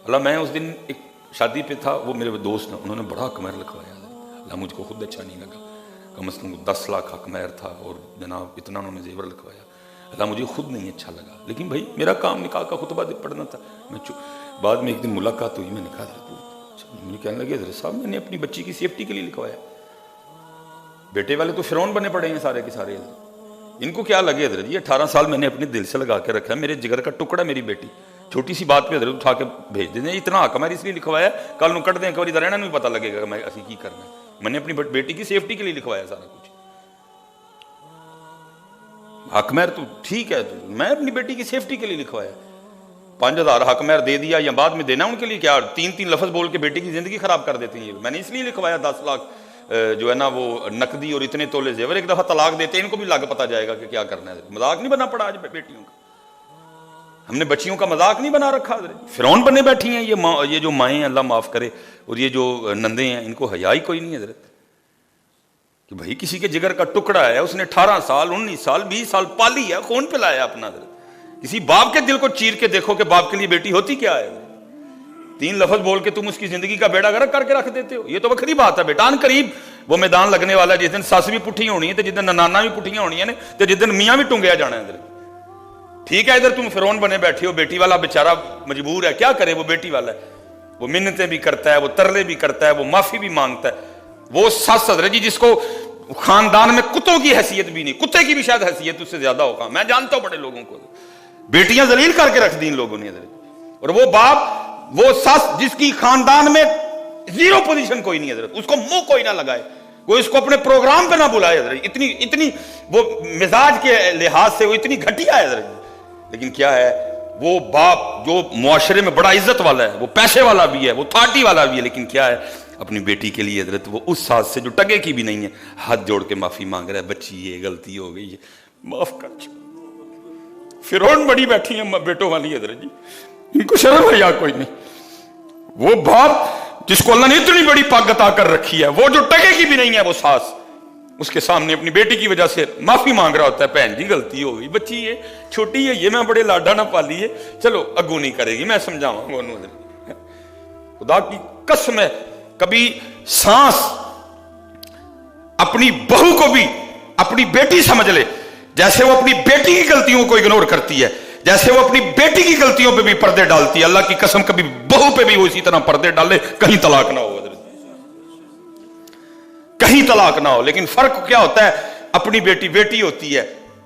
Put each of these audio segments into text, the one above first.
अल्लाह मैं उस दिन एक शादी पे था, वो मेरे दोस्त ने, उन्होंने बड़ा हकमैर लिखवाया। अल्लाह मुझको खुद अच्छा नहीं लगा, कम से कम 10 लाख हकमैर था और जनाब इतना उन्होंने जेवर लिखवाया। अल्लाह मुझे खुद नहीं अच्छा लगा, लेकिन भाई मेरा काम निकाह का खुतबा पढ़ना था। मैं बाद में एक दिन मुलाकात हुई, मैं निकाह मुझे कहने लगे हज़रत साहब मैंने अपनी बच्ची की सेफ्टी के लिए लिखवाया। बेटे वाले तो फिरौन बने पड़े हैं सारे के सारे, इनको क्या लगे हज़रत जी 18 साल मैंने अपने दिल से लगा के रखा है, मेरे जिगर का टुकड़ा मेरी बेटी, छोटी सी बात पे हज़रत उठा के भेज देते, इतना हक मैंने इसलिए लिखवाया कल कट दें कभी रहना नहीं पता लगेगा मैं असी की करना है। मैंने अपनी बेटी की सेफ्टी के लिए लिखवाया सारा कुछ। हक मैर तो ठीक है, तो मैं अपनी बेटी की सेफ्टी के लिए लिखवाया। 5000 हक मैर दे दिया या बाद में देना उनके लिए क्या, 3-3 लफ्ज बोल के बेटी की जिंदगी खराब कर देते हैं। मैंने इसलिए लिखवाया 10 लाख जो है ना वो नकदी और इतने तोले जेवर, एक दफा तलाक देते हैं इनको भी लग पता जाएगा कि क्या करना है। मजाक नहीं बना पड़ा आज बेटियों का, हमने बच्चियों का मजाक नहीं बना रखा। फिरौन बने बैठी हैं ये जो माएँ, अल्लाह माफ करे, और ये जो नंदे हैं, इनको हया ही कोई नहीं है हजरत कि भाई किसी के जिगर का टुकड़ा है, उसने 18 साल 19 साल 20 साल पाली है, खून पिलाया अपना। किसी बाप के दिल को चीर के देखो कि बाप के लिए बेटी होती क्या है। 3 लफ्ज बोल के तुम उसकी जिंदगी का बेड़ा गर्क करके रख देते हो, ये तो वखरी बात है। बेटा करीब वो मैदान लगने वाला है जिस दिन सस भी पुट्ठी होनी है, जिस दिन ननाना भी पुट्ठियां होनी है, जिस दिन मियाँ भी टूंगया जाना है। ठीक है, इधर तुम फिरौन बने बैठे हो, बेटी वाला बेचारा मजबूर है, क्या करे, वो बेटी वाला है, वो मिन्नतें भी करता है, वो तरले भी करता है, वो माफी भी मांगता है। वो सस हजरत जी जिसको खानदान में कुत्तों की हैसियत भी नहीं, कुत्ते की भी शायद हैसियत उससे ज्यादा होगा, मैं जानता हूं बड़े लोगों को, बेटियां जलील करके रख दी इन लोगों ने। और वो बाप, वो सस जिसकी खानदान में 0 पोजीशन कोई नहीं है, उसको मुंह कोई ना लगाए, कोई इसको अपने प्रोग्राम पे ना बुलाए, इतनी वो मिजाज के लिहाज से वो इतनी घटिया है। लेकिन क्या है, वो बाप जो मुआशरे में बड़ा इज्जत वाला है, वो पैसे वाला भी है, वो अथॉरिटी वाला भी है, लेकिन क्या है, अपनी बेटी के लिए हजरत वो उस सास से जो टगे की भी नहीं है, हाथ जोड़ के माफी मांग रहा है, बच्ची ये गलती हो गई है, माफ कर। फिरौन बड़ी बैठी है बेटों वाली हजरत जी, इनको शर्म है या कोई नहीं। वो बाप जिसको अल्लाह ने इतनी बड़ी पग अता कर रखी है, वो जो टगे की भी नहीं है, वो सास उसके सामने अपनी बेटी की वजह से माफी मांग रहा होता है, बहन जी गलती हो गई, बच्ची ये छोटी है, ये मैं बड़े लाडा ना पाली है, चलो अगू नहीं करेगी, मैं समझाऊंगा। खुदा की कसम है, कभी सांस अपनी बहू को भी अपनी बेटी समझ ले, जैसे वो अपनी बेटी की गलतियों को इग्नोर करती है, जैसे वो अपनी बेटी की गलतियों पे भी पर्दे डालती है, अल्लाह की कसम कभी बहू पे भी वो इसी तरह पर्दे डाले, कहीं तलाक ना हो, कहीं तलाक ना हो। लेकिन फर्क क्या होता है, अपनी बेटी बेटी होती है,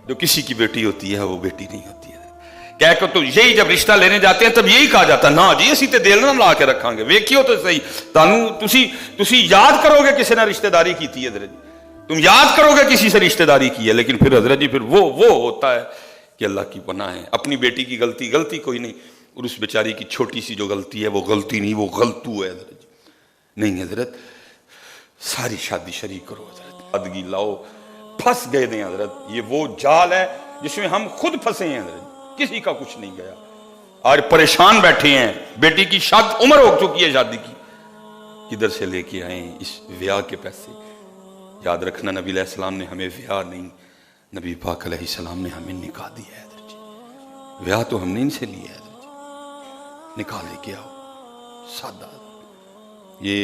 जो किसी की बेटी होती है वो बेटी नहीं होती है। कह के तो यही जब रिश्ता लेने जाते हैं तब यही कहा जाता है, ना जी असी ते दिल ना ला के रखांगे, वेखियो तो सही, तुसी याद करोगे किसी ने रिश्तेदारी की थी हजरत जी, तुम याद करोगे किसी से रिश्तेदारी की है, लेकिन फिर हजरत जी फिर वो होता है कि अल्लाह की पनाह है, अपनी बेटी की गलती कोई नहीं, और उस बेचारी की छोटी सी जो गलती है वो गलती नहीं, वो गलतू है हजरत जी। नहीं हजरत, सारी शादी शरीक करो हजरत, अदगी लाओ, फंस गए थे हजरत, ये वो जाल है जिसमें हम खुद फंसे हैं हजरत, किसी का कुछ नहीं गया, आज परेशान बैठे हैं, बेटी की शादी उम्र हो चुकी है शादी की, किधर से लेके आए इस ब्याह के पैसे। याद रखना, नबी अलैहिस्सलाम ने हमें ब्याह नहीं, नबी पाक अलैहिस्सलाम ने हमें निकाह दिया है हजरत जी, ब्याह तो हमने इनसे लिया है हजरत जी, निकाह लेके आओ सादा। ये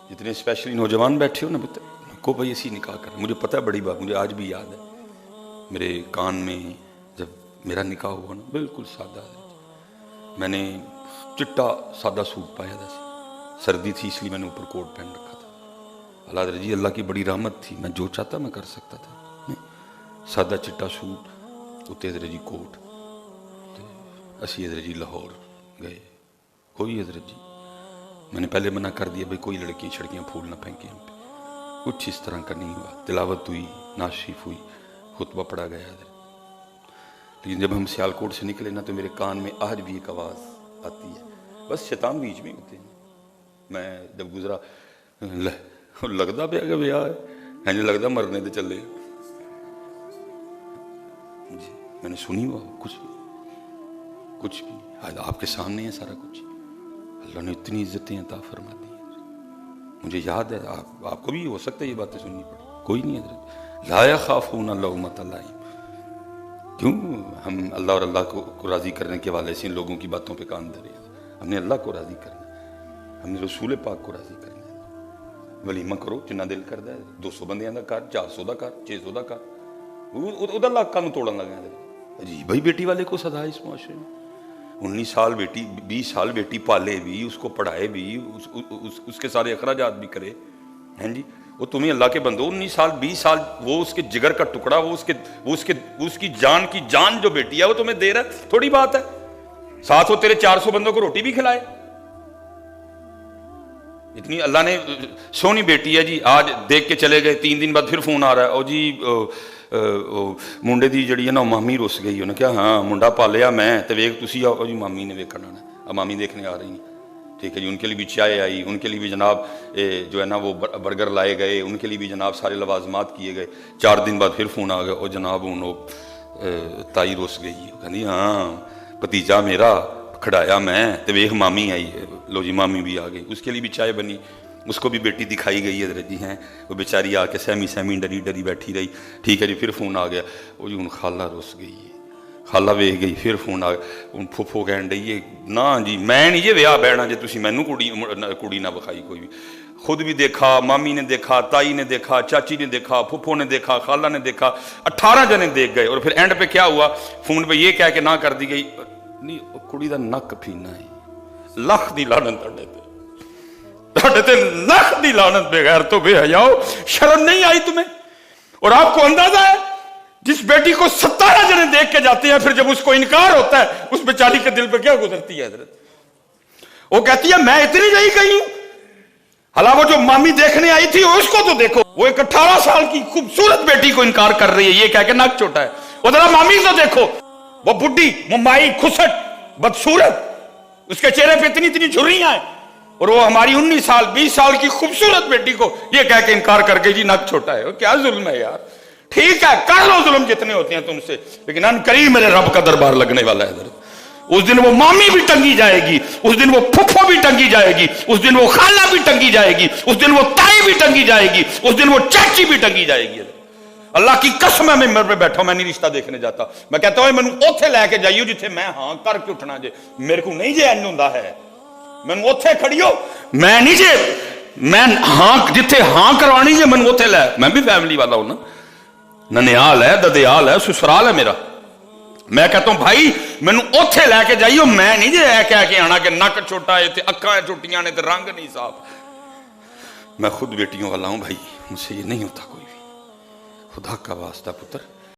जितने स्पेशली नौजवान बैठे हो ना, को भाई ऐसी निकाह कर, मुझे पता है बड़ी बात, मुझे आज भी याद है, मेरे कान में जब मेरा निकाह हुआ ना, बिल्कुल सादा है, मैंने चिट्टा सादा सूट पाया था, सर्दी थी इसलिए मैंने ऊपर कोट पहन रखा था। अल्लाह जी, अल्लाह की बड़ी रहमत थी, मैं जो चाहता मैं कर सकता था, नहीं सादा चिट्टा सूट उत्ते हजरत जी कोट, असी हजरत जी लाहौर गए, कोई हजरत जी मैंने पहले मना कर दिया भाई कोई लड़कियां छड़कियां फूल ना फेंके हम पे, कुछ इस तरह का नहीं हुआ, तिलावत हुई, नाशिफ हुई, खुतबा पढ़ा गया। लेकिन जब हम सियालकोट से निकले ना तो मेरे कान में आज भी एक आवाज़ आती है, बस शैतान बीच में होते हैं। मैं जब गुजरा लगता पे कि ब्याह है, हमें लगता मरने तो चले जी, मैंने सुनी हुआ कुछ भी आज आपके सामने है सारा कुछ, अल्लाह ने इतनी इज्जतें अता फरमा दी है। मुझे याद है, आपको भी हो सकता है ये बातें सुननी पड़ी, कोई नहीं है ला यखाफून लौमत लाइम, क्यों हम अल्लाह और अल्लाह को राजी करने के वाले से इन लोगों की बातों पे कान धरे। हमने अल्लाह को राजी करना है, हमने रसूल पाक को राजी करना है। वलीमा करो जिन्ना दिल करता है, 200 बंदियां का कर, 400 का कर, 600 का कर, उहदा लाका नूं तोड़न लगा। अजीब ही बेटी वाले को सदा इस मुआशरे में। 19 साल बेटी, 20 साल बेटी पाले भी, उसको पढ़ाए भी, उसके सारे अखराजात भी करे, हैं जी। वो तुम्हें अल्लाह के बंदो 19 साल 20 साल वो उसके जिगर का टुकड़ा, वो उसकी जान की जान जो बेटी है वो तुम्हें दे रहा है, थोड़ी बात है। साथ वो तेरे 400 बंदों को रोटी भी खिलाए। इतनी अल्लाह ने सोनी बेटी है जी। आज देख के चले गए, 3 दिन बाद फिर फोन आ रहा है, ओ जी मुंडे दी जड़ी है ना मामी रुस गई। उन्हें क्या हाँ मुंडा पालिया मैं, तो वेख तुसी आओ जी, मामी ने वेखना आना, अब मामी देखने आ रही है, ठीक है जी। उनके लिए भी चाय आई, उनके लिए भी जनाब जो है ना वो बर्गर लाए गए, उनके लिए भी जनाब सारे लवाजमात किए गए। 4 दिन बाद फिर फोन आ गया, और जनाब हूँ ताई रुस गई है। कहती हाँ भतीजा मेरा खड़ाया मैं, तो वेख मामी आई है, लो जी मामी भी आ गई। उसके लिए भी चाय बनी, उसको भी बेटी दिखाई गई है जी। हैं वो बेचारी आके सहमी डरी डरी बैठी रही, ठीक है जी। फिर फोन आ गया, वो जी हूँ खाला रुस गई है, खाला वेख गई। फिर फोन आ गया, हूँ फुफो कह रही है ना जी मैं नहीं जे विआह बहना जे तुसी मैनू कुड़ी ना विखाई कोई भी। खुद भी देखा, मामी ने देखा, ताई ने देखा, चाची ने देखा, फुफो ने देखा, खाला ने देखा, 18 जने देख गए। और फिर एंड पे क्या हुआ, फोन पे ये कह के ना कर दी गई, नहीं कुड़ी दा नक पीना है, लख दी लानत ते लख दी लानत, बगैर तो बेहयाओ, शर्म नहीं आई तुम्हें। और आपको अंदाजा है जिस बेटी को 17 जने देख के जाते हैं, फिर जब उसको इनकार होता है उस बेचारी के दिल पे क्या गुजरती है हजरत। वो कहती है मैं इतनी नहीं गई हूं, हालांकि वो जो मामी देखने आई थी उसको तो देखो, वो एक 18 साल की खूबसूरत बेटी को इनकार कर रही है ये कह के नाक छोटा है। वो जरा मामी तो देखो, वो बुढ़ी मुंबाई खुसट बदसूरत, उसके चेहरे पे इतनी इतनी झुर्रियां हैं, और वो हमारी 19 साल 20 साल की खूबसूरत बेटी को ये कह के इनकार करके जी नाक छोटा है। क्या जुल्म है यार। ठीक है कर लो जुल्म जितने होते हैं तुमसे, लेकिन अनकरीब मेरे रब का दरबार लगने वाला है। उस दिन वो मामी भी टंगी जाएगी, उस दिन वो फुफो भी टंगी जाएगी, उस दिन वो खाला भी टंगी जाएगी, उस दिन वो ताई भी टंगी जाएगी, उस दिन वो चाची भी टंगी जाएगी। अल्लाह की कसम है मैं मेरे पे बैठा, मैं नहीं रिश्ता देखने जाता। मैं कहता हूं मैनू ओथे लैके जाइयो जिथे मैं हां करके उठना जे, मेरे को नहीं जे एंड हुंदा है, मैनू ओथे खड़ियो, मैं नहीं जे मैं हां जिथे हां करवानी जे मैनू ओथे लै। मैं भी फैमिली वाला हूं ना, ननिहाल है, ददियाल है, ससुराल है मेरा। मैं कहता हूं भाई मैनू ओथे लैके जाइयो, मैं नहीं जे ऐ कह के आना कि नक छोटा है ते अक्खां छोटियां ने ते रंग नहीं साफ। मैं खुद बेटियों वाला हूं भाई, मुझसे ये नहीं होता कोई भी। खुदा का वास्ता पुत्र